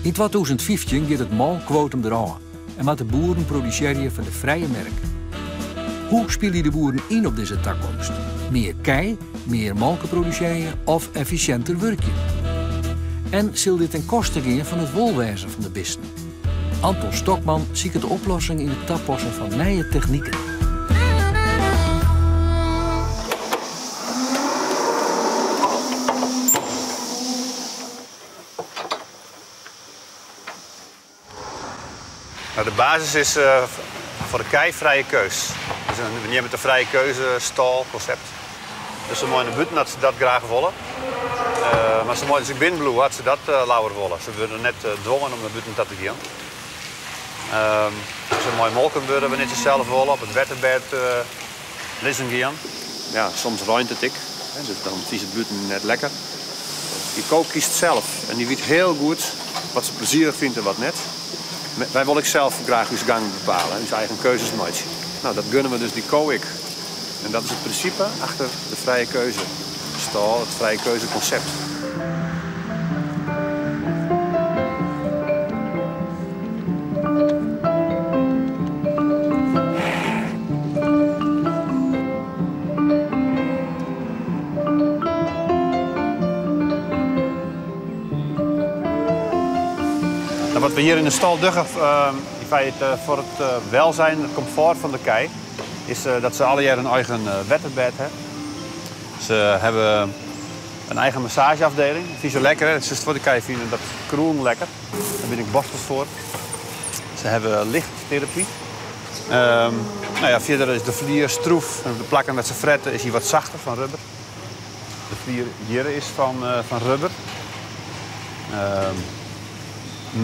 In 2015 gaat het malquotum eraan en moet de boeren produceren van de vrije merk. Hoe spelen de boeren in op deze toekomst? Meer kei, meer malken produceren of efficiënter werken? En zal dit ten koste gaan van het wolwezen van de beesten? Anton Stokman ziet de oplossing in het toepassen van nieuwe technieken. Nou, de basis is voor de kei vrije keus. Dus we nemen de vrije keuze stalconcept. Dus ze mogen de buiten dat ze dat graag willen. Maar ze mogen dus binnenbloeien had ze dat lauwer willen. Ze worden net dwongen om de buiten dat te gaan. Ze mooi molken worden we niet zelf willen op het wetterbed lissen gaan. Ja, soms ruint het ik. Dus dan is het buiten net lekker. Die kook kiest zelf en die weet heel goed wat ze plezierig vindt en wat net. Wij willen zelf graag uw gang bepalen, uw eigen keuzes maken. Nou, dat gunnen we dus die kook. En dat is het principe achter de vrije keuze stal, het vrije keuzeconcept. Wat we hier in de stal doen, voor het welzijn, het comfort van de kei, is dat ze alle jaar een eigen wetterbed hebben. Ze hebben een eigen massageafdeling. Dat is zo lekker, hè? Het is voor de kei vinden dat kroon lekker. Daar ben ik borstels voor. Ze hebben lichttherapie. Nou ja, verder is de vlier stroef. En de plakken met ze fretten is hij wat zachter van rubber. De vlier hier is van rubber.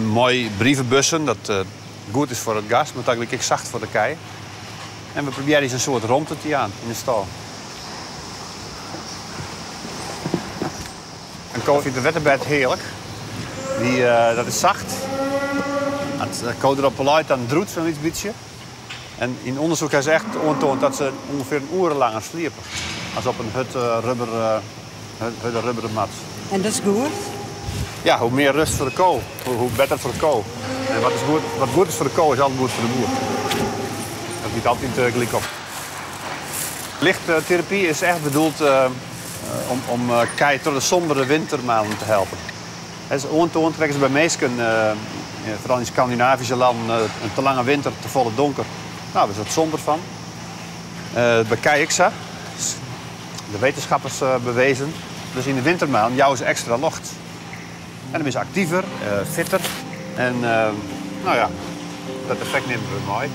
Mooi brievenbussen, dat goed is voor het gas, maar eigenlijk zacht voor de kei. En we proberen eens een soort romte aan in de stal. Een kool vindt de wetterbed heerlijk. Dat is zacht. Als de kool erop luidt, dan droet zo'n iets beetje. En in onderzoek hebben ze echt aangetoond dat ze ongeveer een uur langer sliepen. Als op een rubberen mat. En dat is goed? Ja, hoe meer rust voor de kool, hoe beter voor de kool. En wat goed is voor de kool, is altijd goed voor de boer. Dat niet altijd gelijk op. Lichttherapie is echt bedoeld om kei door de sombere wintermaanden te helpen. Het is ontoon trekken ze bij meesten, vooral in Scandinavische landen, een te lange winter, te volle donker. Nou, daar is wat somber van. Bij kei-ixa, de wetenschappers bewezen, dus in de wintermaanden jouw ze extra lucht. En dan is ze actiever, fitter. En nou ja, dat effect nemen we mooi.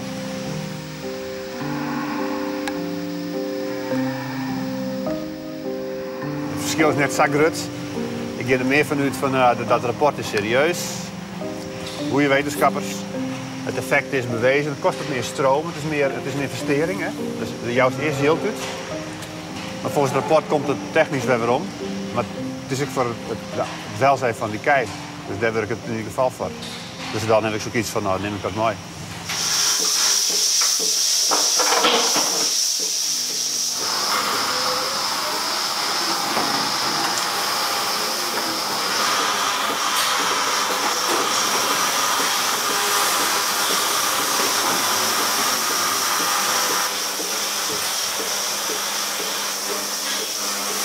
Het verschil is net zo groot. Ik ga er meer vanuit van dat rapport is serieus. Goeie wetenschappers. Het effect is bewezen. Het kost ook meer stroom. Het is een investering. Hè? Dus de juiste is heel goed. Maar volgens het rapport komt het technisch weer om. Maar het is ook voor het welzijn van die kei. Dus daar werk ik het in ieder geval voor. Dus dan heb ik zoiets van, nou, neem ik dat mooi.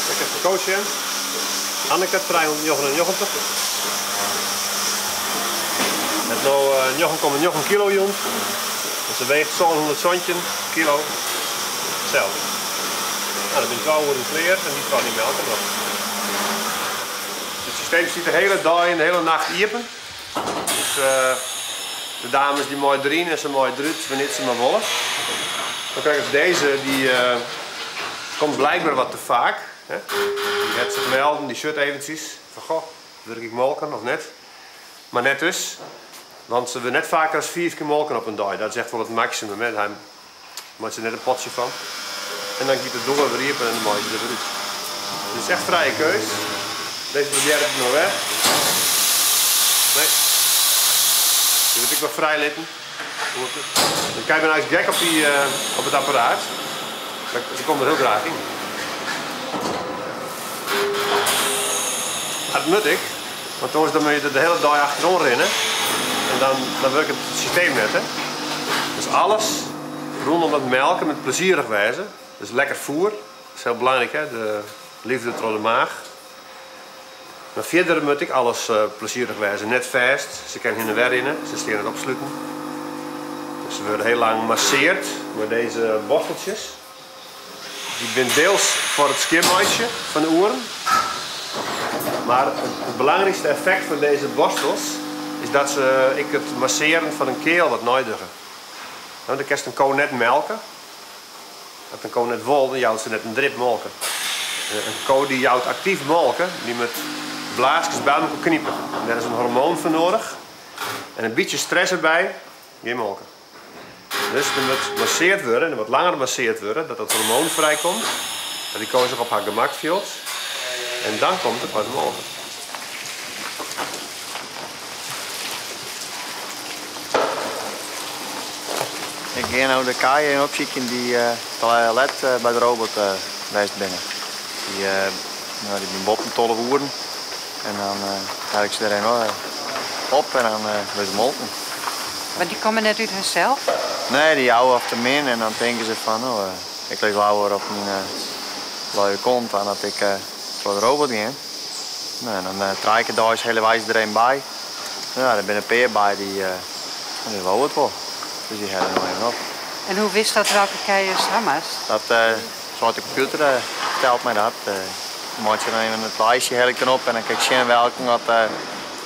Ik heb de coach in. Anneke 399. Met nu 9,9 kilo jong. Dus ze weegt zo'n 120 kilo. Zelf. Nou, dan ben ik 2 uur kleer en die kan niet melken nog. Het systeem zit de hele dag en de hele nacht open. Dus de dames die mooi drieën en ze mooi druut wanneer ze maar willen. Dan krijg je deze, die komt blijkbaar wat te vaak. Hè? Die heeft zich melden, die shirt eventjes. Van goh, druk ik molken of net? Maar net dus. Want ze hebben net vaker als 4 keer molken op een dag. Dat is echt wel het maximum. Hè? Daar maakt ze net een potje van. En dan giet het door weer riepen en dan maak je er weer uit. Dus het is echt vrije keus. Deze probeer ik nog weg. Nee. Die wil ik nog vrij litten. Dan kijk je nou eens gek op het apparaat. Ze komt er heel graag in. Het moet ik. Want anders dan moet je er de hele dag achterom rennen. En dan werkt het systeem net. Hè? Dus alles rondom het melken met plezierig wijze. Dus lekker voer. Dat is heel belangrijk, hè? De liefde door de maag. Maar verder moet ik alles plezierig wijzen. Net vast. Ze kan heen en weer rennen. Ze staan het opsluiten. Dus ze worden heel lang gemasseerd met deze borsteltjes. Die zijn deels voor het skimmaatje van de oren. Maar het belangrijkste effect van deze borstels is dat ik het masseren van een keel wat noedigen. Nou, dan kan je een koe net melken. Als een koe net wil, dan jouwt ze net een drip melken. Een koe die jouwt actief melken, die met blaasjes bij elkaar kniepen. En daar is een hormoon voor nodig. En een beetje stress erbij, geen melken. Dus er moet gemasseerd worden, en er wat langer gemasseerd worden, dat het hormoon vrijkomt. Dat die koe zich op haar gemak voelt. En dan komt het pas melken. Ik ga nu de kaaien opzoeken die toilet bij de robot wijst binnen. Die zijn botten tolle woorden. En dan haal ik ze erin op en dan worden ze molten. Maar die komen net uit hunzelf? Nee, die houden op de min en dan denken ze van, oh, ik leg lauwer op mijn luie kont aan dat ik voor de robot ga. Nou, en dan draai ik het daar eens hele wijze er een bij. Ja, er zijn een peer bij die wou het wel. Dus die hebben er nog even op. En hoe wist dat welke keien stramma's? Dat zoals de computer vertelt mij dat. Dan maak je dan even het lijstje heel ik op en dan kijk je zien welke wat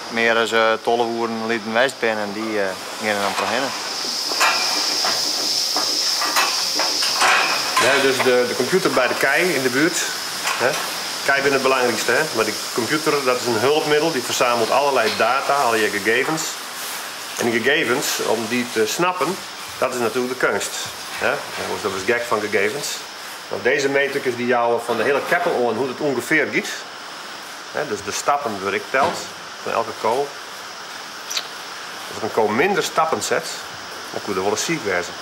meer als tolle woorden lieten west ben en die gaan dan beginnen. Ja, dus de computer bij de kei in de buurt. Hè? Kei is het belangrijkste, hè? Maar die computer dat is een hulpmiddel die verzamelt allerlei data, al je gegevens. En die gegevens, om die te snappen, dat is natuurlijk de kunst. Hè? Dat is gek van gegevens. Nou, deze metertjes die jou van de hele keppel aan hoe het ongeveer gaat. Hè? Dus de stappen die ik telt van elke kool. Als ik een kool minder stappen zet, dan kun je er wel eens ziek wezen.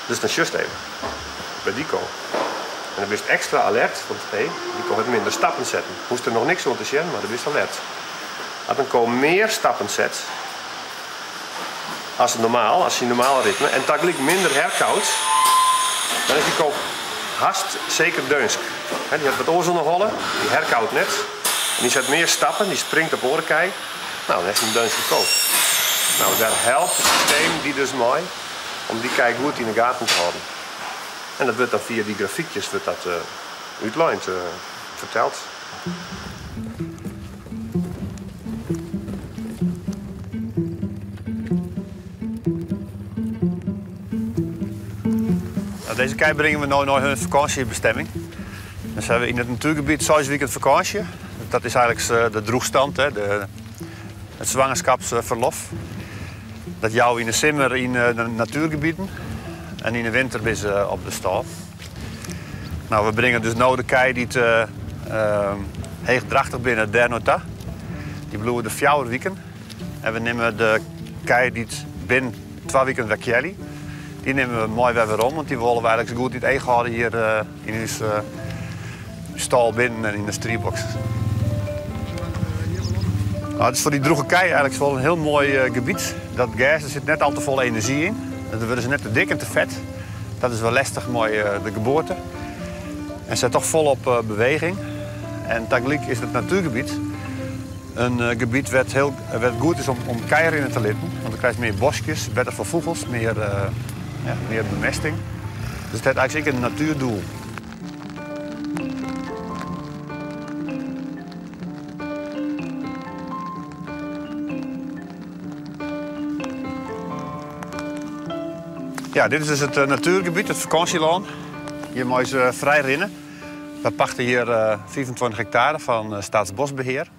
Dus dan just even. Bij die kool. En dan ben je extra alert, want hey, die kool heeft minder stappen zetten. Moest er nog niks om te zien, maar dan ben je alert. Als een kool meer stappen zet, als je normaal ritme, en tegelijk minder herkoudt, dan is die kool haast zeker deunsk. Die heeft wat oorzaal nog hollen, die herkoudt net. En die zet meer stappen, die springt op orenkei. Nou, dan is een deunske kool. Nou, daar helpt het systeem die dus mooi om die kei goed in de gaten te houden. En dat wordt dan via die grafiekjes uitlijnd verteld. Nou, deze kei brengen we nu naar hun vakantiebestemming. Dus hebben we in het natuurgebied 6 weken vakantie. Dat is eigenlijk de droegstand, hè, het zwangerschapsverlof. Dat jou in de zomer in de natuurgebieden en in de winter is op de stal. Nou, we brengen dus nu de kei die heel drachtig binnen Dernota. Die bloeien de 4 weken. En we nemen de kei die binnen 2 weken wegjelly. Die nemen we mooi weer om, want die willen we eigenlijk zo goed in het ego houden hier in ons stal binnen en in de strierbox. Nou, het is voor die droege kei eigenlijk wel een heel mooi gebied. Dat gas, er zit net al te vol energie in. Dan worden ze net te dik en te vet. Dat is wel lastig mooi de geboorte. En ze zijn toch volop beweging. En tegelijk is het natuurgebied een gebied wat goed is om keien in te litten. Want dan krijg je meer bosjes, beter voor vogels, meer bemesting. Dus het is eigenlijk een natuurdoel. Ja, dit is dus het natuurgebied, het vakantieland. Hier mag je vrij rennen. We pachten hier 25 hectare van Staatsbosbeheer.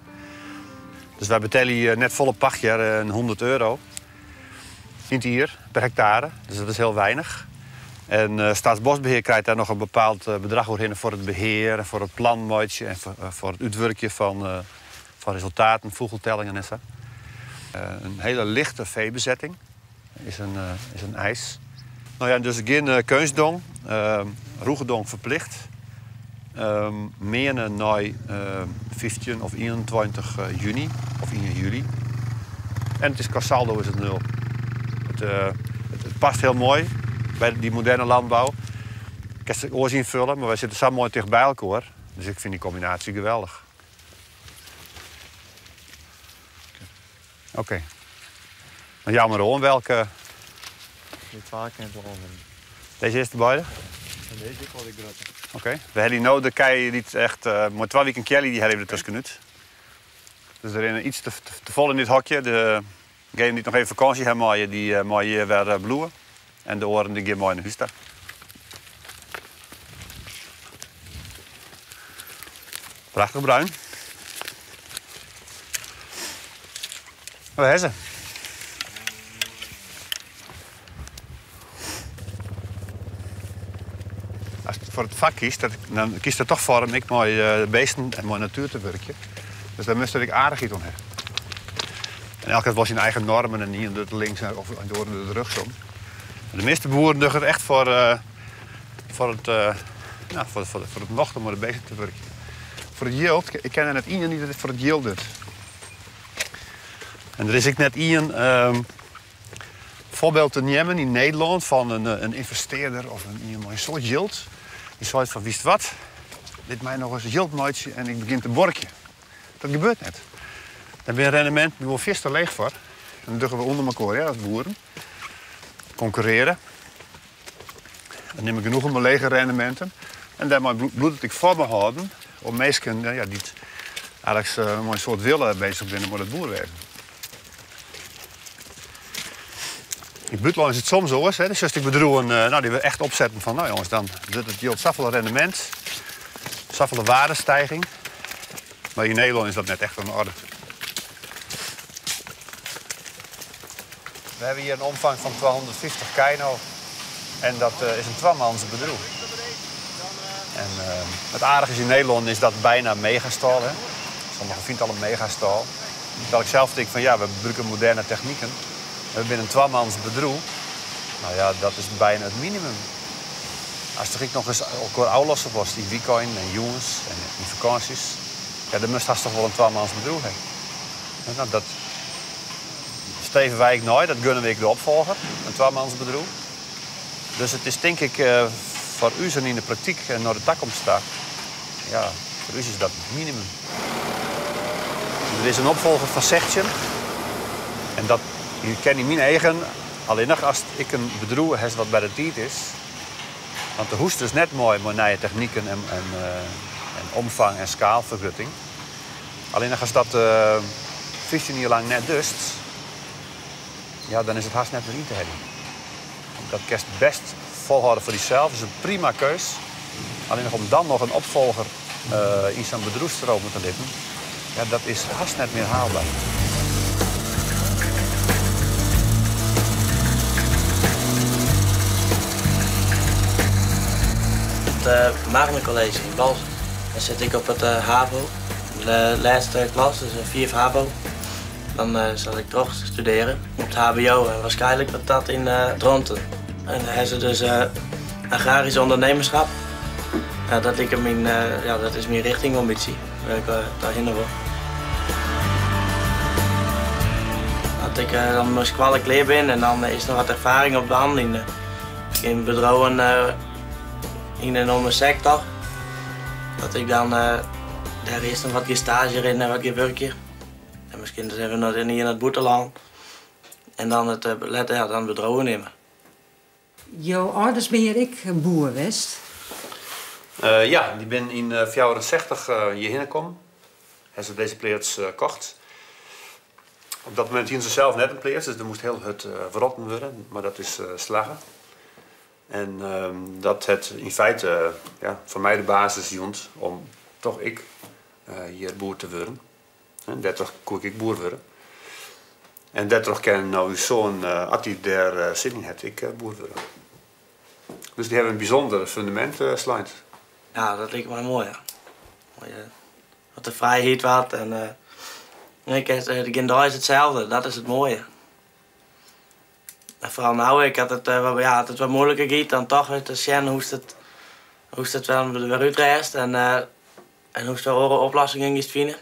Dus wij betalen hier net volle pachtjaar €100. Niet hier, per hectare. Dus dat is heel weinig. En Staatsbosbeheer krijgt daar nog een bepaald bedrag voor het beheer, voor het planmaatje en voor het uitwerken van resultaten, vogeltellingen en zo. Een hele lichte veebezetting is een eis. Nou ja, dus geen kunstdong, roegedong verplicht. menen naar 15 of 21 juni of 1 juli. En het is qua saldo is het 0. Het past heel mooi bij die moderne landbouw. Ik kan het oorzien vullen, maar wij zitten zo mooi dicht bij elkaar. Dus ik vind die combinatie geweldig. Oké. Dan jammer hoor, welke... Die vaak in het onder. Deze is de beide? En deze wil ik gratten. Oké. We hebben nou de kei die echt... maar 2 weken Kelly die hebben we er tussenuit. Dus er is iets te vol in dit hokje. Degene die nog even vakantie hebben, die mag hier weer bloeien. En de oren die gaan mooi in de huis staan. Prachtig bruin. Waar is ze? Als je voor het vak kiest, dan kiest er toch voor om ik mooi beesten en mooi natuur te werken. Dus daar moest ik aardig iets aan hebben. En elke was zijn eigen normen en niet door de links of door de rugsom. De meeste boeren doen het echt voor het nocht om de beesten te werken. Voor het yield, ik ken er net iemand die het voor het yield doet. En er is ik net een voorbeeld te nemen in Nederland van een investeerder of een soort yield. Die zei van, wist wat, dit mij nog eens yieldmaatje en ik begin te borken. Dat gebeurt net. Dan ben je rendement, die wordt vis te leeg voor. En dan doen we onder elkaar, ja, als boeren. Concurreren. Dan neem ik genoeg om mijn lege rendementen. En daarmee bloed ik voor me houden om mensen die eigenlijk een soort willen bezig zijn met het boerwerk. In buitenland is het soms zo, hè, dus als ik bedroegen, die we echt opzetten van, nou jongens, dan doet het yield zoveel rendement, zoveel waardestijging. Maar in Nederland is dat net echt aan de orde. We hebben hier een omvang van 250 kino en dat is een 2-mans bedroeg. En het aardige is in Nederland is dat bijna megastal. Hè? Sommigen vinden het al een megastal. Terwijl ik zelf denk van ja, we gebruiken moderne technieken. We hebben een 2-mans bedroeg. Nou ja, dat is bijna het minimum. Als ik nog eens elkaar uitlossen was, die weekend en jongens en die vakanties, ja, dan moest toch wel een 2-mans bedroeg hebben. En nou, dat streven wij ik nooit, dat gunnen we de opvolger, een 2-mans bedroeg. Dus het is denk ik voor u en in de praktijk en naar de toekomst staan. Ja, voor u is dat het minimum. Er is een opvolger van Sechtjen. En dat je ken in mijn eigen, alleen nog als ik een bedroeg heb wat bij de tijd is. Want de hoest is net mooi met nieuwe technieken en omvang en schaalvergrutting. Alleen nog als dat 15 jaar lang net dust, ja, dan is het haast net weer in te hebben. Dat kerst best volhouden voor jezelf, dat is een prima keus. Alleen nog om dan nog een opvolger in zo'n bedroefstroom te liggen, ja, dat is haast net meer haalbaar. Het Magna College in Bals. Dan zit ik op het HAVO, de laatste klas, dus een 4 HAVO. Dan zal ik toch studeren op het HBO en waarschijnlijk wordt dat in Dronten. En dan hebben ze dus agrarisch ondernemerschap. Dat is mijn richtingambitie, waar ik daarheen wil. Dat ik dan misschien klaar ben en dan is er wat ervaring op de hand in bedrijven in een andere sector. Dat ik dan daar eerst nog wat stage in en wat werkje. En misschien zijn we nog niet in het buitenland. En dan het dan bedrijven nemen. Jouw ouders ben je ik boer geweest? Ja, die ben in 64 hierheen gekomen. Hebben ze deze plaats kocht. Op dat moment hadden ze zelf net een plaats, dus er moest heel het verrotten worden, maar dat is slagen. En dat het in feite voor mij de basis hield om toch ik hier boer te worden. En 30 kon ik boer worden. En 30 ken nou uw zoon, als hij daar zin in heeft, ik boer worden. Dus die hebben een bijzonder fundament slide. Ja, dat lijkt me mooi. Ja. Wat de vrijheid wat en de Gendai is hetzelfde, dat is het mooie. En vooral nou, ik had het, het wat moeilijker gaat dan toch uit de zien hoe het hoe is het wel weer uitreist en hoe is de andere oplossingen is vinden.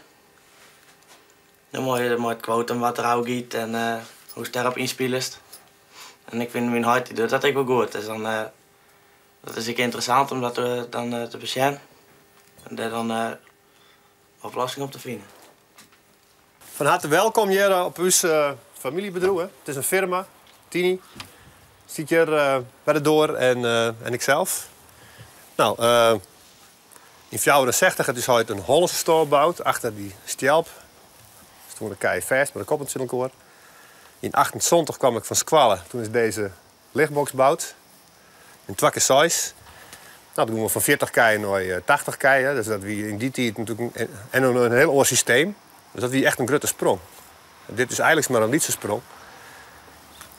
Dan moet je het quotum wat er ook giet en hoe het daarop inspelst. En ik vind mijn hart die doet dat ik wel goed. Dus dan, dat is ook interessant om dat dan te bezien en daar dan oplossingen op te vinden. Van harte welkom hier op uw familiebedrijf. Het is een firma, Tini. Zit hier bij de door en ikzelf. Nou, in 1964 het is ooit een Hollandse stal gebouwd, achter die stjelp. Dus toen de kei vast, maar de kop in elkaar. In 1978 kwam ik van Squallen. Toen is deze lichtbox gebouwd. In 2 keer 6. Nou, toen doen we van 40 kei naar 80 kei. Dus dat wie in die tijd natuurlijk een heel oor systeem. Dus dat wie echt een grote sprong. En dit is eigenlijk maar een lietse sprong.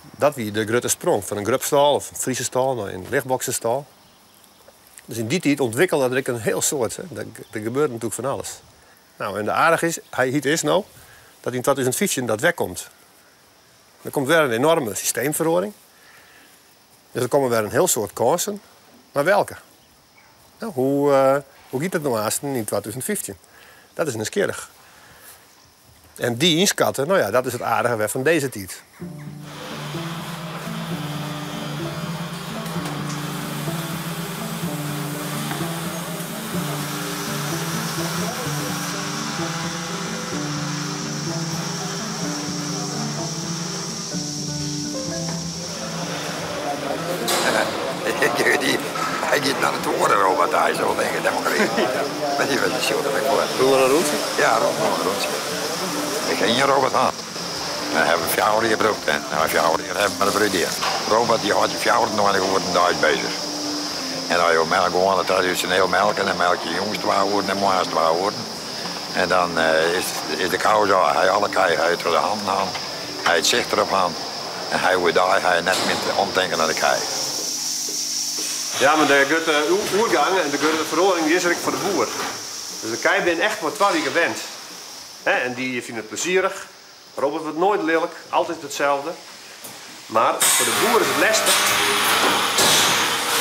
Dat wie de grote sprong van een grubstal of een Friese stal naar een lichtboxenstal. Dus in die tijd ontwikkelde ik een heel soort. Hè. Er gebeurt natuurlijk van alles. Nou, en de aardige is nou dat in 2015 dat wegkomt. Er komt weer een enorme systeemverhoring. Dus er komen weer een heel soort kansen. Maar welke? Nou, hoe gaat het nou haast in 2015? Dat is nieuwsgierig. En die inschatten, nou ja, dat is het aardige weer van deze tijd. Hij gaat naar de torenrobot, hij zo denken, dat mag ik niet. Maar die was een show dat ik voor. Doen we een route? Ja, een route. Ik ging een robot aan. Dan hebben we 4 jaar gebruikt en na 4 jaar hebben we de bruderen. De robot die had je 4 jaar nog een dag bezig. En dan heb je melk gewoon, dat traditioneel melken, en melk je jongens 2 woorden en moeders 2 woorden. En dan is de kou zo, hij alle kei, hij heeft er de hand aan, hij het zicht erop aan. En hij wordt daar, hij net met omdenken naar de kei. Ja, maar de oergang en de verhoring die is er voor de boer. Dus de kei ben echt maar 2 weken gewend. En die vinden het plezierig. Robot wordt nooit lelijk, altijd hetzelfde. Maar voor de boer is het lastig.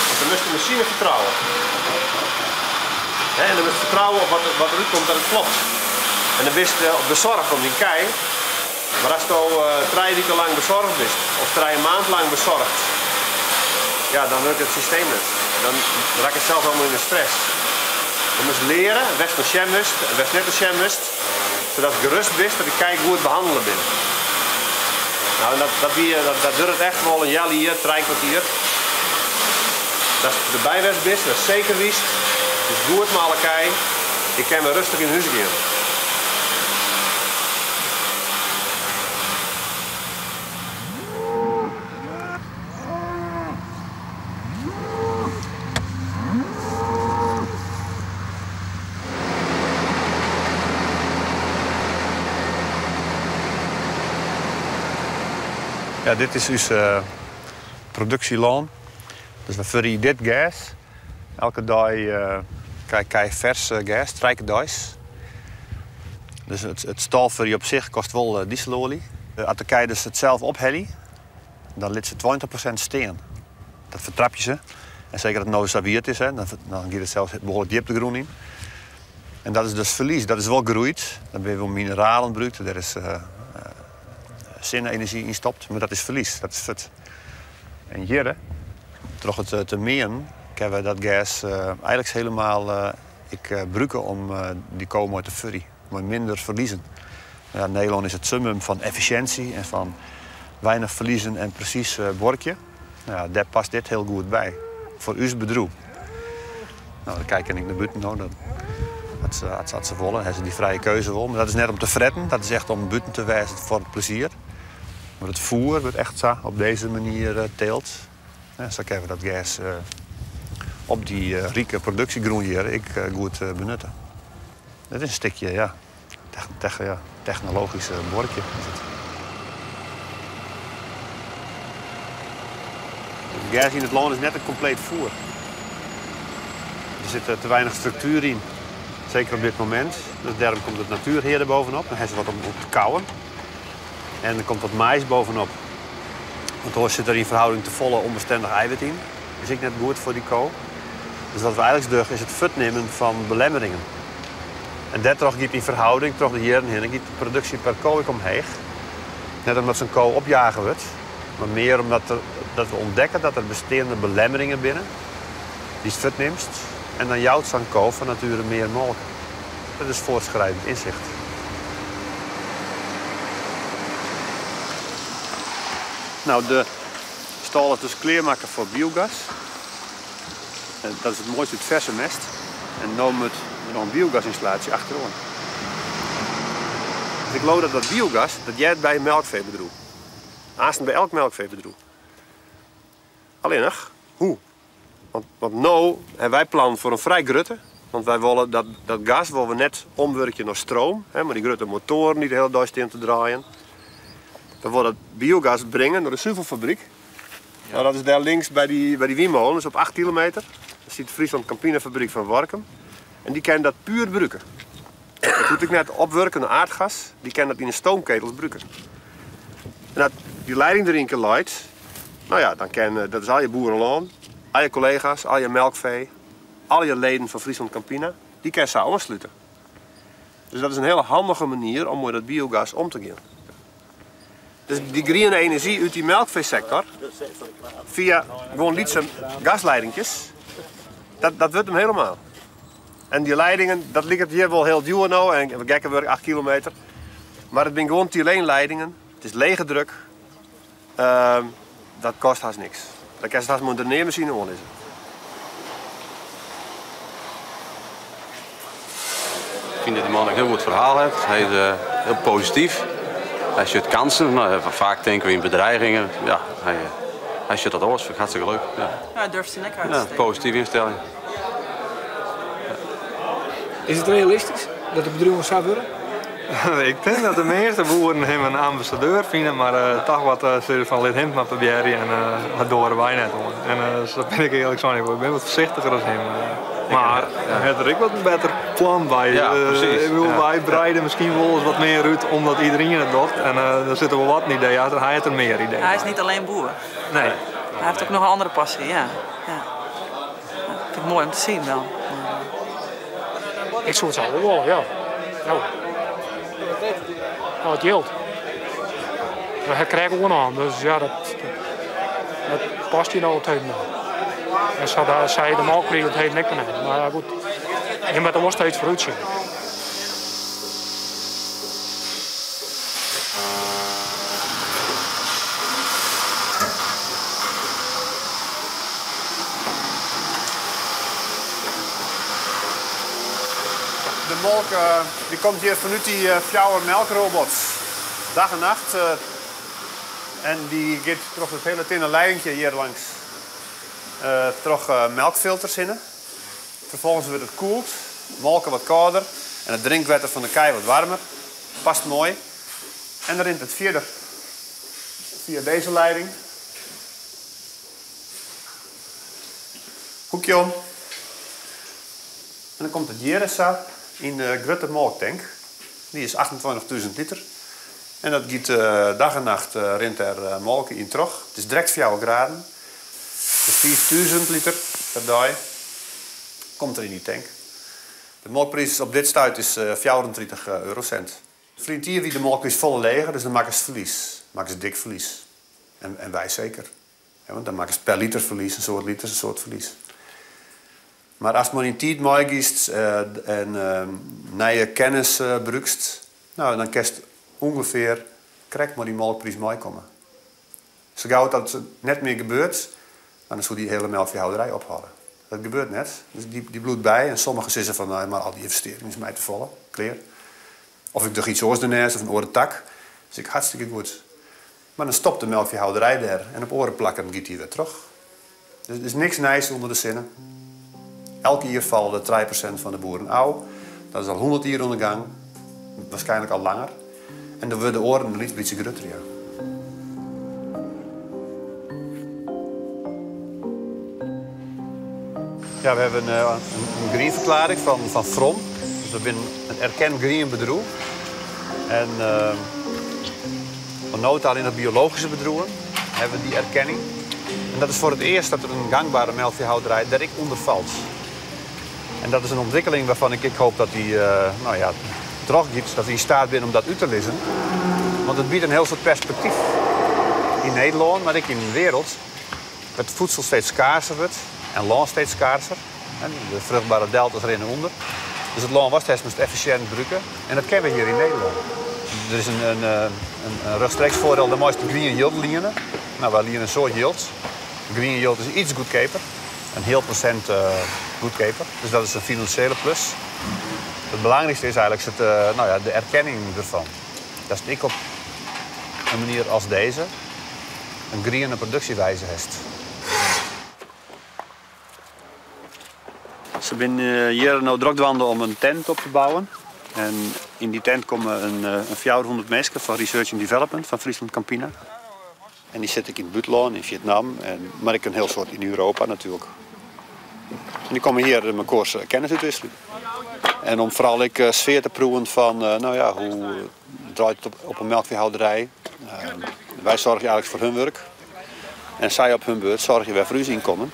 Want dan moet de machine vertrouwen. En dan moet je vertrouwen op wat eruit komt dat het klopt. En dan wist je op de zorg om die kei. Maar als je al 3 weken lang bezorgd bent, of 3 maanden lang bezorgd. Ja, dan lukt het systeem niet. Dan raak je zelf helemaal in de stress. Je moet leren, wees van sjemmust en wees net een sjemmust, zodat je gerust bent dat de kei goed behandelen bent. Nou, dat duurt echt wel een jaar hier, 3 kwartier. Dat je erbij bent, dat is zeker wist. Dus goed met alle kei. Ik kan weer rustig in huis gaan. Ja, dit is ons productielaan. Dus we vullen dit gas. Elke dag krijg je vers gas, 3 keer dags. Dus het stalvullen op zich kost wel dieselolie. Als de kei dus het zelf ophellen, dan liet ze 20% steen. Dat vertrap je ze. En zeker dat het nou sabierd is, hè, dan gaat het zelfs behoorlijk diep de groen in. En dat is dus verlies, dat is wel groeid. Dan ben je wel mineralen gebruikt, er is zinnenergie in stopt, maar dat is verlies, dat is fut. En hier, toch het te meen, hebben we dat gas eigenlijk helemaal gebruiken om die koolmooi te vullen, maar minder verliezen. Ja, in Nederland is het summum van efficiëntie en van weinig verliezen en precies borkje. Ja, daar past dit heel goed bij, voor uw bedrijf. Nou, dan kijk ik naar buiten, nou, dan had ze willen, hebben ze die vrije keuze wel. Maar dat is net om te fretten, dat is echt om buiten te wijzen voor het plezier. Maar het voer wordt echt zo op deze manier teelt. Ja, zo kunnen we dat gas op die rieke productiegroen hier goed benutten. Dat is een stukje, ja, technologisch borkje. Het gas in het land is net een compleet voer. Er zit te weinig structuur in. Zeker op dit moment. Dus daarom komt het natuurheer er bovenop. Dan hebben ze wat om te kauwen. En er komt wat mais bovenop. Want dan zit er in verhouding te volle onbestendig eiwit in. Dat is ik net goed voor die kool. Dus wat we eigenlijk doen is het vernemen van belemmeringen. En dat gaat in verhouding toch de jaren heen, gaat de productie per kooi omheen. Net omdat zo'n kooi opjagen wordt, maar meer omdat dat we ontdekken dat er bestaande belemmeringen binnen, die het verneemt. En dan jouwt zo'n kooi van nature meer melk. Dat is voortschrijdend inzicht. Nou, de stal is dus kleermaker voor biogas. Dat is het mooiste uit verse mest. En nu moet er nog een biogasinstallatie achterom. Dus ik geloof dat biogas, dat jij het bij een melkveebedrijf. Haast bij elk melkveebedrijf. Alleen nog, hoe? Want nu hebben wij plan voor een vrij grutte. Want wij willen dat gas willen we net omwerken naar stroom. Hè, maar die grote motoren niet de hele dag staan te draaien. We willen dat biogas brengen naar de zuivelfabriek. Ja. Nou, dat is daar links bij die windmolen, dus op 8 kilometer. Dat ziet de Friesland Campinefabriek van Warkum. En die kan dat puur gebruiken. Dat moet ik net opwerken naar aardgas. Die kan dat in een stoomketel gebruiken. En dat die leiding erin kan leidt, nou ja, dan kan, dat is al je boerenland, al je collega's, al je melkvee, al je leden van Friesland Campina, die kan samen aansluiten. Dus dat is een hele handige manier om met dat biogas om te gaan. Dus die groene energie uit die melkveesector, via gewoon lietse gasleidingjes, dat wordt hem helemaal. En die leidingen, dat ligt hier wel heel duur nou, en we kijken weer 8 kilometer. Maar het zijn gewoon T-leidingen, het is lege druk, dat kost haast niks. Dat kost haast maar een ondernemersmachine gewoon is. Ik vind dat die man een heel goed verhaal heeft. Hij is heel positief. Hij ziet kansen. Nou, vaak denken we in bedreigingen. Ja, hij ziet dat alles. Vind ik hartstikke leuk. Ja. Ja, hij durft zijn nek uit te steken. Positieve instelling. Is het realistisch dat de bedrijven zou worden? Ik denk dat de meeste boeren hem een ambassadeur vinden, maar toch wat ze van lid hem maar proberen en dat doen wij net om. En zo ben ik eerlijk zo niet. Ik ben wat voorzichtiger dan hem. Maar het er ook wat een beter plan bij. Ja, precies. Wij breiden misschien wel eens wat meer uit omdat iedereen het doet. En er zitten wel wat ideeën achter. Hij heeft er meer ideeën. Hij is niet alleen boer. Nee. Hij heeft ook nog een andere passie, ja. Ja. Ik vind het mooi om te zien wel. Ik zou het zo wel, ja. Nou, het geldt. Dat krijg ik gewoon aan, dus ja, dat past je nou altijd nog. En zo zei de melkprijs, dat heeft niks meer. Maar ja, goed, je moet er wel steeds vooruit zien. De melk die komt hier vanuit die fjouwer melkrobots. Dag en nacht. En die gaat toch het hele tinnen lijntje hier langs. Toch melkfilters in. Vervolgens wordt het koeld. Molken wat kouder. En het drinkwater van de kei wat warmer. Past mooi. En dan rint het verder. Via deze leiding. Hoekje om. En dan komt het Jeresa in de grote melktank. Die is 28.000 liter. En dat gaat dag en nacht rint er melk in terug. Het is direct 4 graden. Dus 4.000 liter per dag komt er in die tank. De melkprijs op dit stuit is 34 eurocent. Vriend hier wie de melk is volle leger, dus dan maken ze verlies. Maken ze dik verlies. En wij zeker. Ja, want dan maken ze per liter verlies, een soort liter, een soort verlies. Maar als men in tijd meegiest en nieuwe kennis gebruikt, nou, dan kan je ongeveer krijgt maar die melkprijs meekomen. Zo gauw dat het net meer gebeurt, dan zou die hele melkveehouderij ophalen. Dat gebeurt net. Dus die bloedt bij en sommigen zeggen van nou, maar al die investeringen is mij te vallen, clear. Of ik doe iets oors ernaast of een orentak. Dat is ik hartstikke goed. Maar dan stopt de melkveehouderij daar en op oren plakken gaat die weer terug. Dus er is niks nijs onder de zinnen. Elke jaar vallen de 3% van de boeren oud. Dat is al 100 jaar onder gang. Waarschijnlijk al langer. En dan worden de oren een beetje grutter. Ja. Ja, we hebben een greenverklaring van From. Dus we zijn een erkend green bedrijf. En van nota in het biologische bedrijven hebben we die erkenning. En dat is voor het eerst dat er een gangbare melkveehouderij direct onder valt. En dat is een ontwikkeling waarvan ik hoop dat die teruggiet, dat hij in staat bent om dat uit te lezen. Want het biedt een heel soort perspectief. In Nederland, maar ook in de wereld, het voedsel steeds schaarser wordt en land steeds schaarser. De vruchtbare delta's erin en onder. Dus het land was het efficiënt gebruiken. En dat kennen we hier in Nederland. Er is een rechtstreeks voordeel de mooiste green yield lijnen. Nou, we lenen een soort yield. Green yield is iets goedkoper. Een heel procent goedkoper. Dus dat is een financiële plus. Het belangrijkste is eigenlijk de erkenning ervan. Dat is ik op een manier als deze een groene productiewijze heeft. Ze zijn hier nou druk wandelen om een tent op te bouwen. En in die tent komen een 400 mensen van Research and Development van Friesland Campina. En die zit ik in het buitenland, in Vietnam, maar ik een heel soort in Europa natuurlijk. En die komen hier mijn koers kennis uitwisselen. En om vooral sfeer te proeven van hoe draait het op een melkveehouderij. Wij zorgen eigenlijk voor hun werk. En zij op hun beurt zorgen weer voor ons inkomen.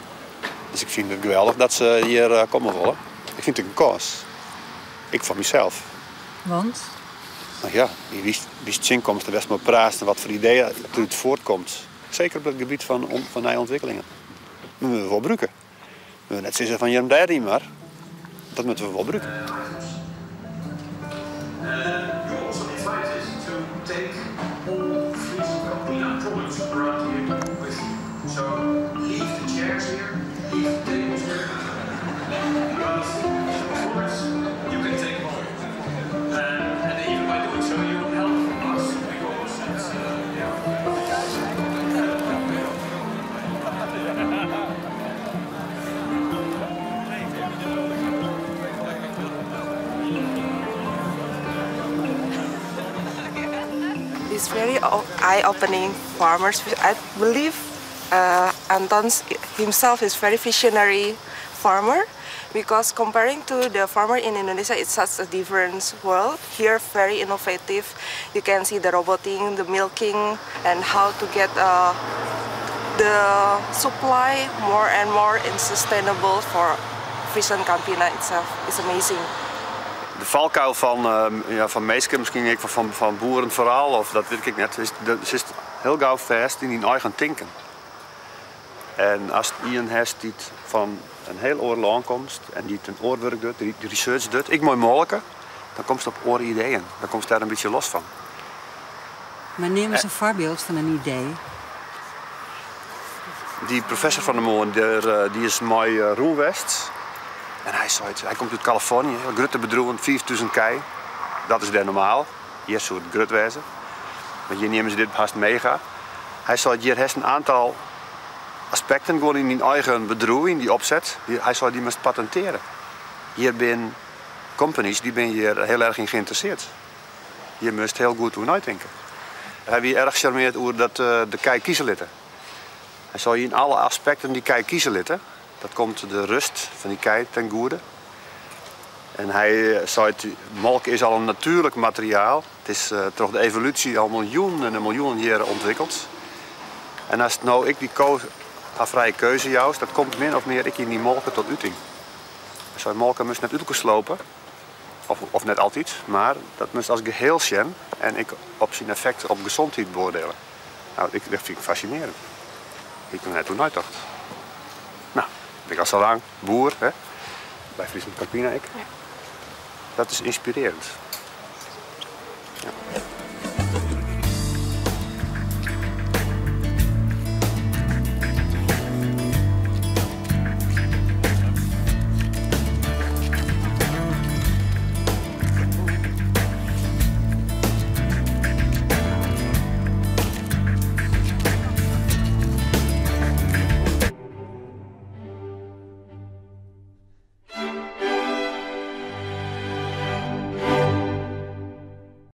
Dus ik vind het geweldig dat ze hier komen willen. Ik vind het een kans. Ik van mezelf. Want? Nou ja, wie is inkomsten best maar praten wat voor ideeën eruit voortkomt. Zeker op het gebied van nieuwe ontwikkelingen. Dat moeten we wel gebruiken. We moeten net zeggen van Jerm Derdie, maar dat moeten we wel gebruiken. It's very eye-opening farmers. I believe Anton himself is very visionary farmer because comparing to the farmer in Indonesia, it's such a different world. Here, very innovative. You can see the roboting, the milking, and how to get the supply more and more and sustainable for Friesland Campina itself. It's amazing. De valkuil van meesten, misschien ook van boeren vooral, of dat weet ik net, is heel gauw vast in hun eigen denken. En als iemand heeft die van een heel oor komt en die een oorwerk doet, die research doet, ik mooi molken, dan komt ze op oor ideeën. Dan komt ze daar een beetje los van. Maar neem eens een voorbeeld van een idee. Die professor van de Moon, die is mooi Roenwest. En hij komt uit Californië, grote bedrijven, 4000 kei. Dat is daar normaal. Hier zou het groot wezen. Maar hier nemen ze dit haast mega. Hij zei, hier heeft een aantal aspecten gewoon in die eigen bedrijf, in die opzet. Hij zei, die moest patenteren. Hier zijn companies die ben hier heel erg in geïnteresseerd. Je moest heel goed doen uitdenken. Hij was erg gecharmeerd over de kei kiezenlitten. Hij zei, in alle aspecten die kei kiezenlitten. Dat komt de rust van die kei ten goede. En hij zei, molk is al een natuurlijk materiaal. Het is toch de evolutie al miljoenen en miljoenen jaren ontwikkeld. En als het nou ik die vrije keuze juist, dat komt min of meer ik in die molken tot uiting. Hij zei, molken moest net uitgeslopen. Of net altijd, maar dat moest als geheel zien en ik op zijn effect op gezondheid beoordelen. Nou, dat vind ik fascinerend. Ik heb er net toen uitdacht. Nou, ik ben al zo lang boer, hè? Bij Friesland Campina ik. Ja. Dat is inspirerend.